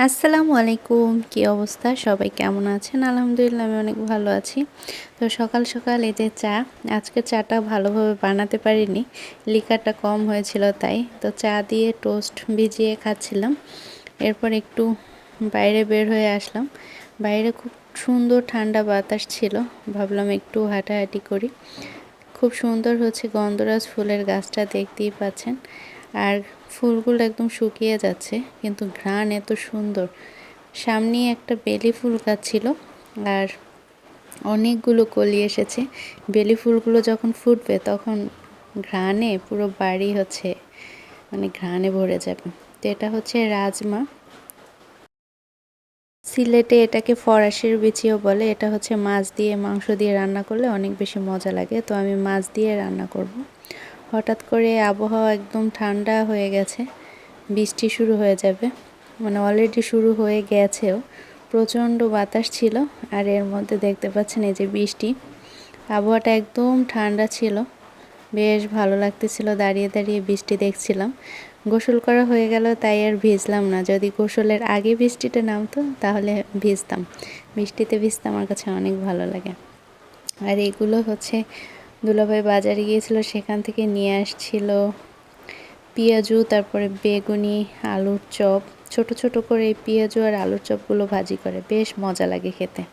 আসসালামু আলাইকুম, কি অবস্থা? সবাই কেমন আছেন? আলহামদুলিল্লাহ আমি অনেক ভালো আছি। তো সকাল সকাল এই যে চা, আজকে চাটা ভালোভাবে বানাতে পারিনি, লিকারটা কম হয়েছিল তাই। তো চা দিয়ে টোস্ট ভিজিয়ে খাচ্ছিলাম। এরপর একটু বাইরে বের হয়ে আসলাম। বাইরে খুব সুন্দর ঠান্ডা বাতাস ছিল, ভাবলাম একটু হাঁটাহাঁটি করি। খুব সুন্দর হচ্ছে গন্ধরাজ ফুলের গাছটা, দেখতেই পাচ্ছেন। আর ফুলগুলো একদম শুকিয়ে যাচ্ছে, কিন্তু ঘ্রাণ এত সুন্দর। সামনেই একটা বেলি ফুল গাছ ছিল, আর অনেকগুলো কলি এসেছে। বেলি ফুলগুলো যখন ফুটবে তখন ঘ্রাণে পুরো বাড়ি হচ্ছে ঘ্রাণে ভরে যাবে। তো এটা হচ্ছে রাজমা, সিলেটে এটাকে ফরাসির বিচিও বলে। এটা হচ্ছে মাছ দিয়ে মাংস দিয়ে রান্না করলে অনেক বেশি মজা লাগে। তো আমি মাছ দিয়ে রান্না করব। হঠাৎ করে আবহাওয়া একদম ঠান্ডা হয়ে গেছে, বৃষ্টি শুরু হয়ে যাবে, অলরেডি শুরু হয়ে গেছেও। প্রচণ্ড বাতাস ছিল, আর এর মধ্যে দেখতে পাচ্ছেন এই যে বৃষ্টি। আবহাওয়াটা একদম ঠান্ডা ছিল, বেশ ভালো লাগতেছিল। দাঁড়িয়ে দাঁড়িয়ে বৃষ্টি দেখছিলাম। গোসল করা হয়ে গেল, তাই আর ভিজলাম না। যদি গোসলের আগে বৃষ্টিটা নামতো তাহলে ভিজতাম। বৃষ্টিতে ভিজতে আমার কাছে অনেক ভালো লাগে। আর এগুলো হচ্ছে দুলাভাই বাজারে গিয়েছিল, সেখান থেকে নিয়ে আসছিল পেঁয়াজু, তারপরে বেগুনি, আলুর চপ। ছোট ছোট করে এই পেঁয়াজু আর আলুর চপগুলো ভাজি করে, বেশ মজা লাগে খেতে।